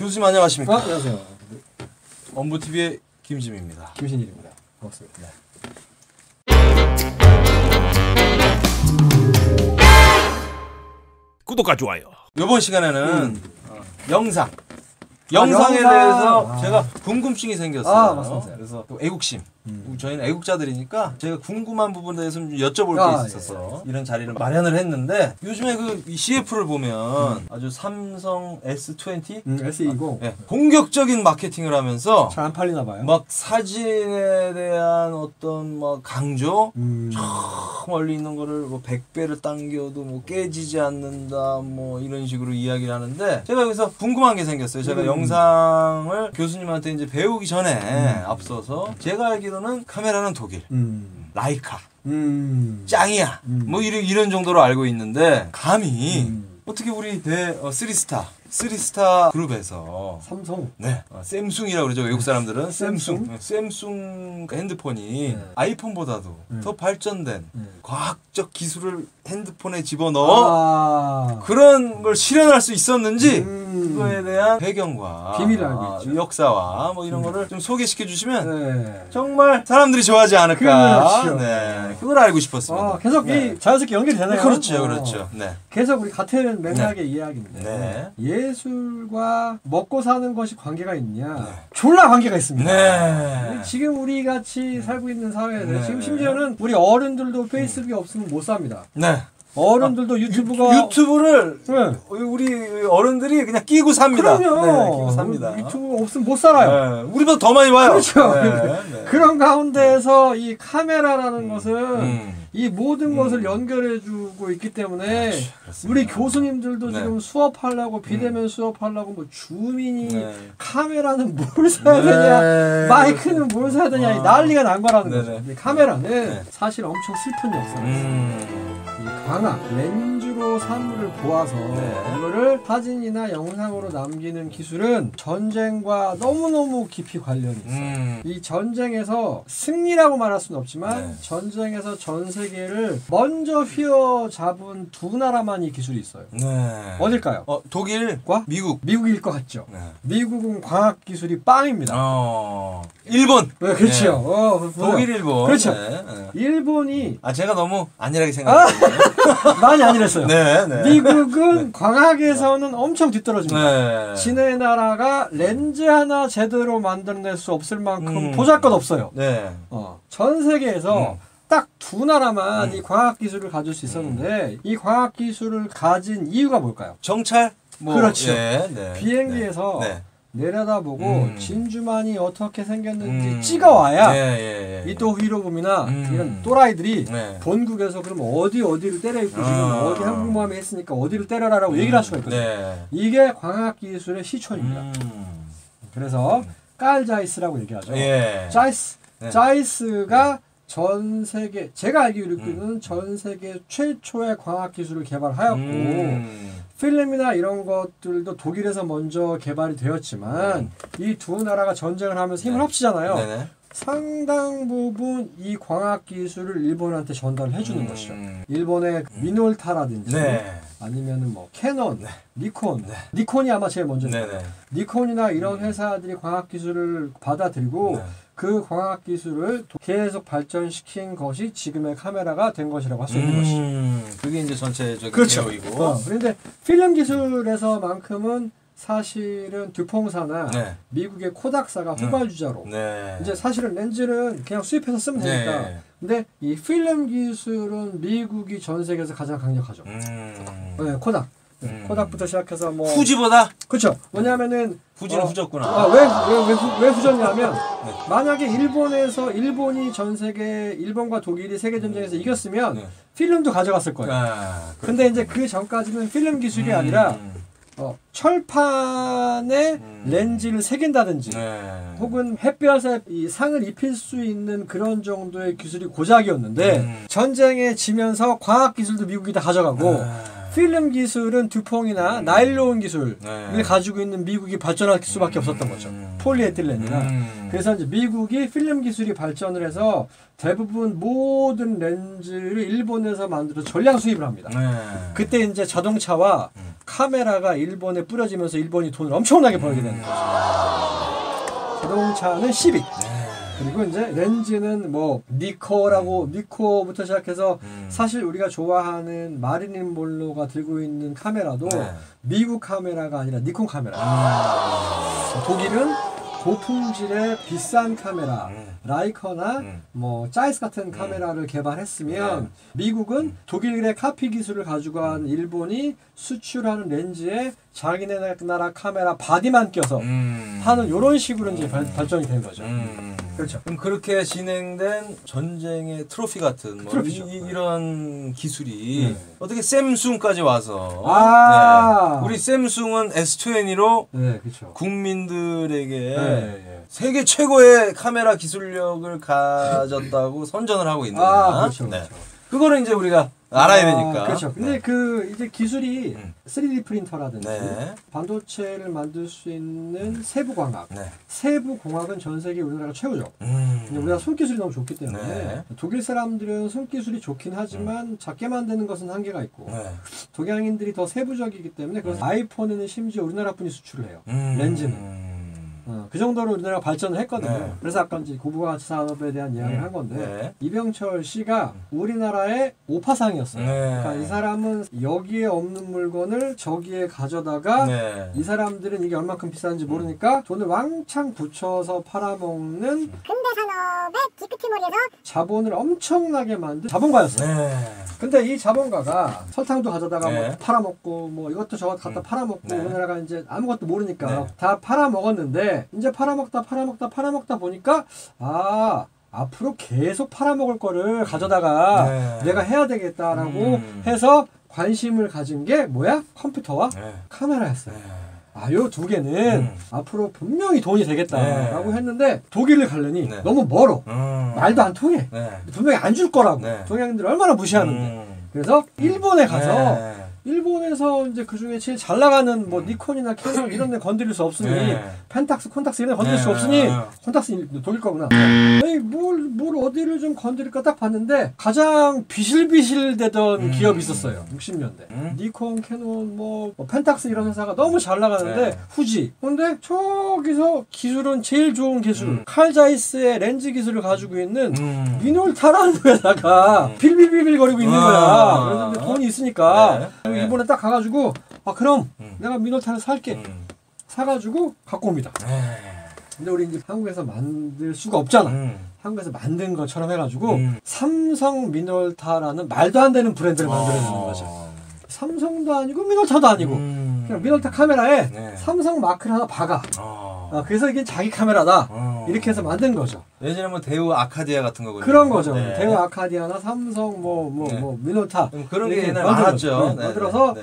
교수님 안녕하십니까? 안녕하세요. 엄부TV의 김지민입니다. 김신일입니다. 반갑습니다. 네. 구독과 좋아요. 이번 시간에는 영상에 대해서 제가 궁금증이 생겼어요. 맞습니다. 그래서 또 애국심. 저희는 애국자들이니까 제가 궁금한 부분에 대해서 좀 여쭤볼 게 있어서 이런 자리를 마련을 했는데 요즘에 그 CF를 보면 아주 삼성 S20, S20 공격적인 마케팅을 하면서 잘 안 팔리나 봐요. 막 사진에 대한 어떤 막 강조, 저 멀리 있는 거를 뭐 100배를 당겨도 뭐 깨지지 않는다, 뭐 이런 식으로 이야기를 하는데 제가 여기서 궁금한 게 생겼어요. 제가 영상을 교수님한테 이제 배우기 전에 앞서서 제가 알기로는 카메라는 독일, 라이카, 짱이야, 뭐 이런 정도로 알고 있는데 감히 어떻게 우리 쓰리스타 그룹에서 삼성 샘숭이라고 그러죠. 외국 사람들은 샘숭 핸드폰이 아이폰보다도 더 발전된 과학적 기술을 핸드폰에 집어넣어 그런 걸 실현할 수 있었는지 그거에 대한 배경과 비밀을 알고 있죠. 역사와 뭐 이런 거를 좀 소개시켜 주시면 정말 사람들이 좋아하지 않을까. 그걸 알고 싶었습니다. 계속 이 자연스럽게 연결이 되나요? 그렇죠. 계속 우리 같은 맥락의 이야기인데 예술과 먹고 사는 것이 관계가 있냐? 졸라 관계가 있습니다. 지금 우리 같이 살고 있는 사회에서 지금 심지어는 우리 어른들도 페이스북이 없으면 못 삽니다. 어른들도 유튜브를 우리 어른들이 그냥 끼고 삽니다. 그럼요. 끼고 삽니다. 유튜브 없으면 못 살아요. 우리보다 더 많이 봐요. 그렇죠. 그런 가운데에서 이 카메라라는 것은 이 모든 것을 연결해주고 있기 때문에 우리 교수님들도 지금 수업하려고 비대면 수업하려고 뭐 줌이니 카메라는 뭘 사야 되냐, 마이크는 뭘 사야 되냐 난리가 난 거라는 거죠. 카메라는 사실 엄청 슬픈 역사가 있어요. 광학, 렌즈로 사물을 보아서 이거를 사진이나 영상으로 남기는 기술은 전쟁과 너무너무 깊이 관련이 있어요. 이 전쟁에서 승리라고 말할 수는 없지만 전쟁에서 전 세계를 먼저 휘어잡은 두 나라만 이 기술이 있어요. 어딜까요? 독일과 미국. 미국일 것 같죠. 미국은 광학 기술이 빵입니다. 일본. 그렇죠. 독일, 일본. 그렇죠. 일본이 제가 너무 안일하게 생각했어요. 많이 아니랬어요. 미국은 광학에서는 엄청 뒤떨어집니다. 지네 나라가 렌즈 하나 제대로 만들어낼 수 없을 만큼 보잘것없어요. 전 세계에서 딱 두 나라만 이 광학 기술을 가질 수 있었는데 이 광학 기술을 가진 이유가 뭘까요? 정찰? 그렇죠. 비행기에서 내려다보고 진주만이 어떻게 생겼는지 찍어와야 이토 히로부미나 이런 또라이들이 본국에서 그럼 어디를 때려 있고 지금 어디 항공모함이 했으니까 어디를 때려라라고 얘기를 할 수가 있거든요. 이게 광학 기술의 시초입니다. 그래서 깔 자이스라고 얘기하죠. 자이스가 전 세계, 제가 알기로는 전 세계 최초의 광학 기술을 개발하였고 필름이나 이런 것들도 독일에서 먼저 개발이 되었지만 이 두 나라가 전쟁을 하면서 힘을 합치잖아요. 상당 부분 이 광학 기술을 일본한테 전달을 해주는 것이죠. 일본의 미놀타라든지 아니면은 뭐 캐논, 니콘이 아마 제일 먼저 니콘이나 이런 회사들이 광학 기술을 받아들이고 그 광학 기술을 계속 발전시킨 것이 지금의 카메라가 된 것이라고 할 수 있는 것이죠. 그게 이제 전체적인 내용이고. 그런데 필름 기술에서만큼은 사실은 듀퐁사나 미국의 코닥사가 후발주자로 이제 사실은 렌즈는 그냥 수입해서 쓰면 되니까 근데 이 필름 기술은 미국이 전 세계에서 가장 강력하죠. 코닥. 코닥부터 시작해서 뭐 후지보다? 그렇죠. 뭐냐면은 후지는 후졌구나. 왜 후졌냐면 만약에 일본이 전 세계 일본과 독일이 세계 전쟁에서 이겼으면 필름도 가져갔을 거예요. 근데 이제 그 전까지는 필름 기술이 아니라 철판에 렌즈를 새긴다든지 혹은 햇볕에 이 상을 입힐 수 있는 그런 정도의 기술이 고작이었는데 전쟁에 지면서 과학 기술도 미국이 다 가져가고 필름 기술은 듀퐁이나 나일론 기술을 가지고 있는 미국이 발전할 수밖에 없었던 거죠. 폴리에틸렌이나. 그래서 이제 미국이 필름 기술이 발전을 해서 대부분 모든 렌즈를 일본에서 만들어서 전량 수입을 합니다. 그때 이제 자동차와 카메라가 일본에 뿌려지면서 일본이 돈을 엄청나게 벌게 되는 거죠. 자동차는 시빅. 그리고 이제 렌즈는 뭐 니코부터 시작해서 사실 우리가 좋아하는 마릴린 몰로가 들고 있는 카메라도 미국 카메라가 아니라 니콘 카메라. 독일은 고품질의 비싼 카메라, 라이커나 뭐 짜이스 같은 카메라를 개발했으면 미국은 독일의 카피 기술을 가지고 간 일본이 수출하는 렌즈에 자기네 나라 카메라 바디만 껴서 하는 이런 식으로 이제 발전이 된 거죠. 그렇죠. 그럼 그렇게 진행된 전쟁의 트로피 같은 뭐 이런 기술이 어떻게 샘숭까지 와서 우리 샘숭은 S20로 그렇죠. 국민들에게 세계 최고의 카메라 기술력을 가졌다고 선전을 하고 있는 그렇죠. 그거는 이제 우리가 알아야 되니까. 그렇죠. 근데 그 이제 기술이 3D 프린터라든지 반도체를 만들 수 있는 세부광학. 세부공학은 전 세계 우리나라가 최고죠. 근데 우리나라 손기술이 너무 좋기 때문에 독일 사람들은 손기술이 좋긴 하지만 작게 만드는 것은 한계가 있고 동양인들이 더 세부적이기 때문에 그래서 아이폰에는 심지어 우리나라 분이 수출을 해요. 렌즈는. 그 정도로 우리나라가 발전을 했거든요. 그래서 아까 이제 고부가가치 산업에 대한 이야기를 한 건데 이병철 씨가 우리나라의 오파상이었어요. 그러니까 이 사람은 여기에 없는 물건을 저기에 가져다가 이 사람들은 이게 얼마큼 비싼지 모르니까 돈을 왕창 붙여서 팔아먹는 근대산업의 기프티몰에서 자본을 엄청나게 만든 자본가였어요. 근데 이 자본가가 설탕도 가져다가 뭐 팔아먹고 뭐 이것도 저것 갖다 팔아먹고 우리나라가 이제 아무것도 모르니까 다 팔아먹었는데 이제 팔아먹다 보니까 앞으로 계속 팔아먹을 거를 가져다가 내가 해야 되겠다라고 해서 관심을 가진 게 뭐야? 컴퓨터와 카메라였어요. 요 두 개는 앞으로 분명히 돈이 되겠다라고 했는데 독일을 가려니 너무 멀어. 말도 안 통해. 분명히 안 줄 거라고. 동양인들 얼마나 무시하는데. 그래서 일본에 가서 일본에서 이제 그 중에 제일 잘 나가는 뭐 니콘이나 캐논 이런 데 건드릴 수 없으니 펜탁스, 콘탁스 이런 데 건드릴 수 없으니 콘탁스 독일 거구나. 에이, 뭘 어디를 좀 건드릴까 딱 봤는데 가장 비실비실대던 기업이 있었어요. 60년대. 니콘, 캐논, 뭐 펜탁스 이런 회사가 너무 잘 나가는데 후지. 근데 저기서 기술은 제일 좋은 기술 칼 자이스의 렌즈 기술을 가지고 있는 미놀타라는 회사가 빌빌빌빌거리고 있는 거야. 그래서 돈이 있으니까 일본에 딱 가가지고 그럼 내가 미놀타를 살게 사가지고 갖고 옵니다. 근데 우리 이제 한국에서 만들 수가 없잖아. 한국에서 만든 것처럼 해가지고 삼성 미놀타라는 말도 안 되는 브랜드를 만들어주는 거죠. 삼성도 아니고 미놀타도 아니고 그냥 미놀타 카메라에 삼성 마크를 하나 박아. 그래서 이게 자기 카메라다. 이렇게 해서 만든 거죠. 예전에 뭐 대우 아카디아 같은 거거든요. 그런 거죠. 대우 아카디아나 삼성 미놀타 그런 게 옛날에 많았죠. 만들어서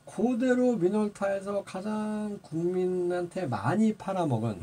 그대로 미놀타에서 가장 국민한테 많이 팔아먹은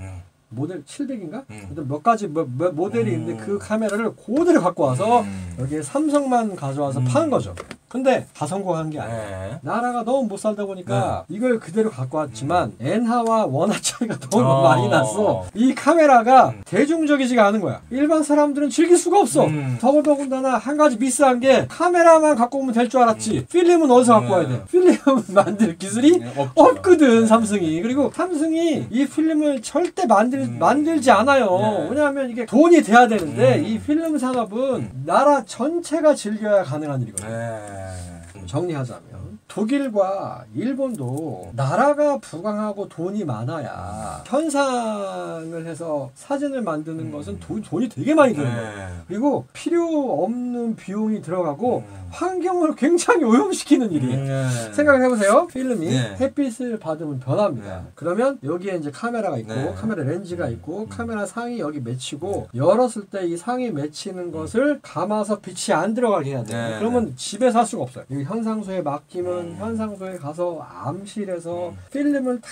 모델 700인가? 몇 가지 모델이 있는데 그 카메라를 그대로 갖고 와서 여기에 삼성만 가져와서 파는 거죠. 근데 다 성공한 게 아니에요. 나라가 너무 못 살다 보니까 이걸 그대로 갖고 왔지만 엔하와 원화 차이가 너무 많이 났어. 이 카메라가 대중적이지가 않은 거야. 일반 사람들은 즐길 수가 없어. 더군다나 한 가지 미스한 게 카메라만 갖고 오면 될 줄 알았지. 필름은 어디서 갖고 와야 돼? 필름 만들 기술이 없거든 삼성이. 그리고 삼성이 이 필름을 절대 만들지 않아요. 왜냐하면 이게 돈이 돼야 되는데 이 필름 산업은 나라 전체가 즐겨야 가능한 일이거든요. 정리하자면 독일과 일본도 나라가 부강하고 돈이 많아야 현상을 해서 사진을 만드는 것은 돈이 되게 많이 드는 거예요. 그리고 필요 없는 비용이 들어가고 환경을 굉장히 오염시키는 일이에요. 생각을 해보세요. 필름이 햇빛을 받으면 변합니다. 그러면 여기에 이제 카메라가 있고 카메라 렌즈가 있고 카메라 상이 여기 맺히고 열었을 때 이 상이 맺히는 것을 감아서 빛이 안 들어가게 해야 돼요. 그러면 집에서 할 수가 없어요. 여기 현상소에 맡기면 현상소에 가서 암실에서 필름을 다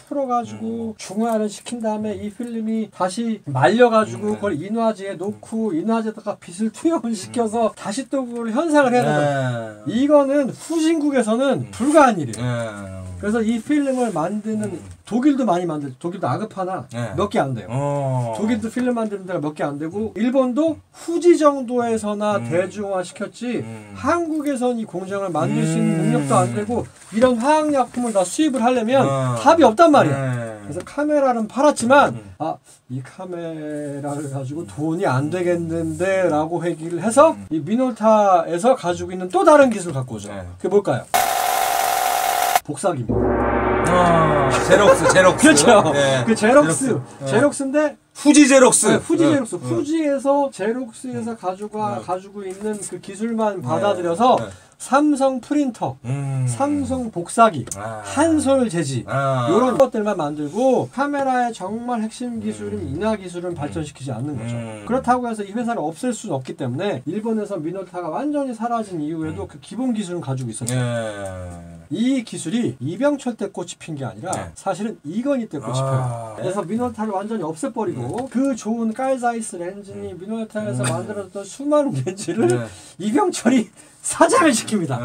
풀어가지고 중화를 시킨 다음에 이 필름이 다시 말려가지고 그걸 인화제에 놓고 인화제에다가 빛을 투영을 시켜서 다시 또 그걸 현상을 해야 된다. 이거는 후진국에서는 불가한 일이에요. 그래서 이 필름을 만드는 독일도 많이 만들죠. 독일도 아그파나 네. 몇 개 안 돼요. 독일도 필름 만드는 데가 몇 개 안 되고 일본도 후지 정도에서나 대중화 시켰지 한국에선 이 공장을 만들 수 있는 능력도 안 되고 이런 화학약품을 다 수입을 하려면 답이 없단 말이야. 그래서 카메라는 팔았지만 이 카메라를 가지고 돈이 안 되겠는데 라고 얘기를 해서 이 미노타에서 가지고 있는 또 다른 기술을 갖고 오죠. 그게 뭘까요? 복사기입니다. 제록스. 그렇죠. 네. 그 제록스인데 후지 제록스. 네, 후지 제록스. 후지에서 제록스에서 가지고 있는 그 기술만 받아들여서 삼성 프린터, 삼성 복사기, 한솔 재지 이런 것들만 만들고 카메라의 정말 핵심 기술인 인화 기술은 발전시키지 않는 거죠. 그렇다고 해서 이 회사를 없앨 수는 없기 때문에 일본에서 미노타가 완전히 사라진 이후에도 그 기본 기술은 가지고 있었죠. 이 기술이 이병철 때 꽃이 핀 게 아니라 사실은 이건희 때 꽃이 펴요. 그래서 미노타를 완전히 없애버리고 그 좋은 깔자이스 렌즈니 미노타에서 만들어졌던 수많은 렌즈를 이병철이 사장을 시킵니다.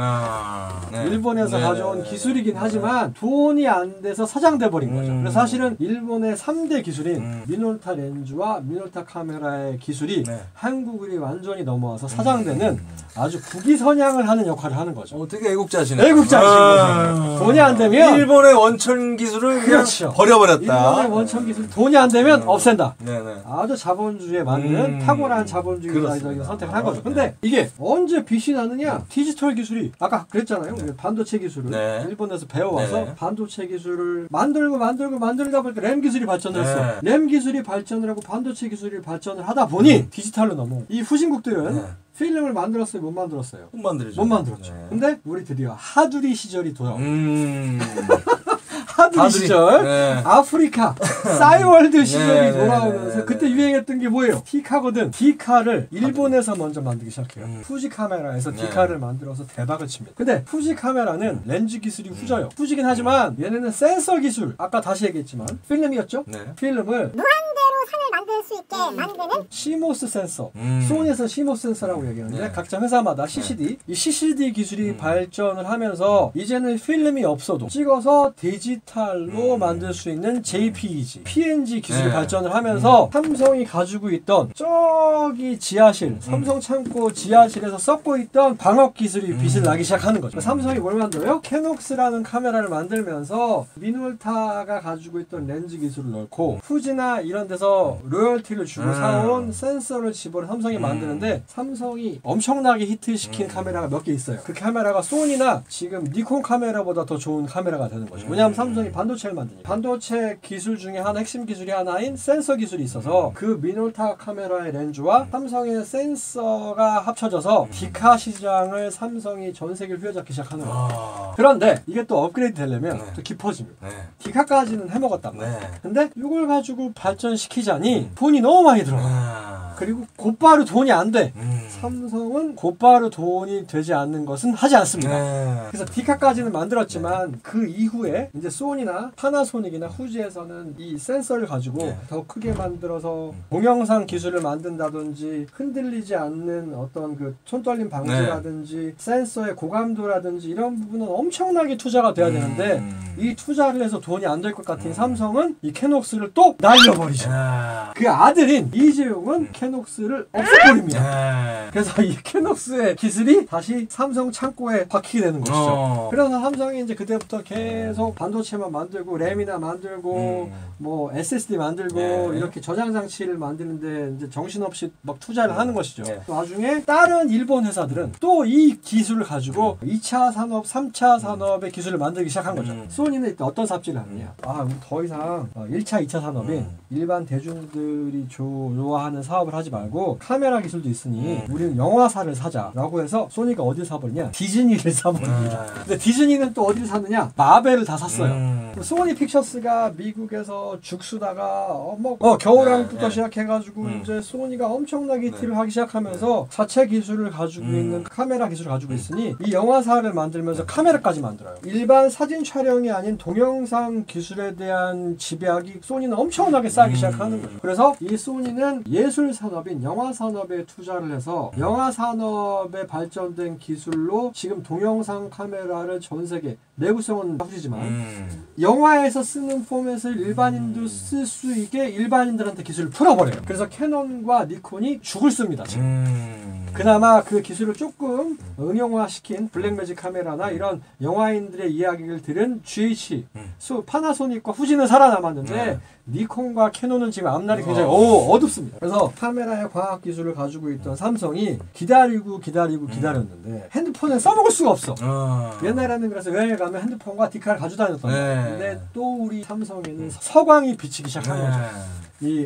일본에서 가져온 기술이긴 하지만 돈이 안 돼서 사장돼 버린 거죠. 그래서 사실은 일본의 3대 기술인 미노타 렌즈와 미노타 카메라의 기술이 한국이 완전히 넘어와서 사장되는 아주 국위선양을 하는 역할을 하는 거죠. 되게 애국자시네. 애국자이신 거죠. 돈이 안 되면 일본의 원천 기술을 그렇죠. 버려버렸다. 일본의 원천 기술 돈이 안 되면 없앤다. 네네. 아주 자본주의에 맞는 탁월한 자본주의적인 선택을 한 거죠. 근데 이게 언제 빛이 나느냐? 디지털 기술이 아까 그랬잖아요. 반도체 기술을 일본에서 배워와서 반도체 기술을 만들다 보니까 램 기술이 발전을 했어. 램 기술이 발전을 하고 반도체 기술이 발전을 하다 보니 디지털로 넘어온 이 후진국들은 필름을 만들었어요? 못 만들었어요? 못 만들죠. 못 만들었죠. 근데 우리 드디어 하두리 시절이 돌아오고 하두리 시절 아프리카 싸이월드 시절이 돌아오면서 그때 유행했던 게 뭐예요? 디카거든. 디카를 일본에서 먼저 만들기 시작해요. 후지 카메라에서 디카를 만들어서 대박을 칩니다. 근데 후지 카메라는 렌즈 기술이 후져요. 후지긴 하지만 얘네는 센서 기술 아까 다시 얘기했지만 필름이었죠? 필름을 무한대로 산을 만들 수 있게 만드는 시모스 센서. 소니에서 시모스 센서라고 얘기하는데 각자 회사마다 CCD 이 CCD 기술이 발전을 하면서 이제는 필름이 없어도 찍어서 디지털로 만들 수 있는 JPEG, PNG 기술이 발전을 하면서 삼성이 가지고 있던 저기 지하실, 삼성 창고 지하실에서 썩고 있던 방업 기술이 빛을 나기 시작하는 거죠. 삼성이 뭘 만들어요? 캐녹스라는 카메라를 만들면서 미놀타가 가지고 있던 렌즈 기술을 넣고 후지나 이런 데서 로열티를 주고 사온 센서를 집어넣어 삼성이 만드는데 삼성이 엄청나게 히트시킨 카메라가 몇 개 있어요. 그 카메라가 소니나 지금 니콘 카메라보다 더 좋은 카메라가 되는 거죠. 왜냐하면 삼성이 반도체를 만드니까. 반도체 기술 중에 하나, 핵심 기술이 하나인 센서 기술이 있어서 그 미놀타 카메라의 렌즈와 삼성의 센서가 합쳐져서 디카 시장을 삼성이 전 세계를 휘어잡기 시작하는 거예요. 그런데 이게 또 업그레이드 되려면 또 깊어집니다. 디카까지는 해먹었단 말이에요. 근데 이걸 가지고 발전시키자니 돈이 너무 많이 들어가요. 그리고 곧바로 돈이 안 돼. 삼성은 곧바로 돈이 되지 않는 것은 하지 않습니다. 그래서 디카까지는 만들었지만 그 이후에 이제 소니나 파나소닉이나 후지에서는 이 센서를 가지고 더 크게 만들어서 동영상 기술을 만든다든지 흔들리지 않는 어떤 그 손떨림 방지라든지 센서의 고감도라든지 이런 부분은 엄청나게 투자가 돼야 되는데 이 투자를 해서 돈이 안 될 것 같은 삼성은 이 캐녹스를 또 날려버리죠. 그 아들인 이재용은 캐녹스를 없애버립니다. 그래서 이 캐녹스의 기술이 다시 삼성 창고에 박히게 되는 것이죠. 그래서 삼성이 이제 그때부터 계속 반도체만 만들고 램이나 만들고 뭐 SSD 만들고 이렇게 저장 장치를 만드는데 이제 정신없이 막 투자를 하는 것이죠. 나중에 다른 일본 회사들은 또 이 기술을 가지고 2차 산업, 3차 산업의 기술을 만들기 시작한 거죠. 소니는 이때 어떤 삽질을 하느냐? 우리 더 이상 1차, 2차 산업인 일반 대중들이 좋아하는 사업을 하지 말고 카메라 기술도 있으니 우리는 영화사를 사자라고 해서 소니가 어디를 사버리냐? 디즈니를 사버립니다. 근데 디즈니는 또 어디를 샀느냐? 마벨을 다 샀어요. 소니 픽처스가 미국에서 죽수다가 겨울왕국부터 시작해가지고 이제 소니가 엄청나게 히트를 하기 시작하면서 자체 기술을 가지고 있는 카메라 기술을 가지고 있으니 이 영화사를 만들면서 카메라까지 만들어요. 일반 사진 촬영이 아닌 동영상 기술에 대한 집약이 소니는 엄청나게 쌓이기 시작하는 거죠. 그래서 이 소니는 예술 산업인 영화 산업에 투자를 해서 영화 산업에 발전된 기술로 지금 동영상 카메라를 전 세계 내구성은 후지지만 영화에서 쓰는 포맷을 일반인도 쓸 수 있게 일반인들한테 기술을 풀어버려요. 그래서 캐논과 니콘이 죽을 씁니다. 지금. 그나마 그 기술을 조금 응용화시킨 블랙매직 카메라나 이런 영화인들의 이야기를 들은 GH, 파나소닉과 후지는 살아남았는데 니콘과 캐논은 지금 앞날이 굉장히 어둡습니다. 그래서 카메라의 과학 기술을 가지고 있던 삼성이 기다렸는데 핸드폰을 써먹을 수가 없어. 옛날에는 그래서 여행에 가면 핸드폰과 디카를 가지고 다녔던 거예요. 근데 또 우리 삼성에는 서광이 비치기 시작한 거죠. 이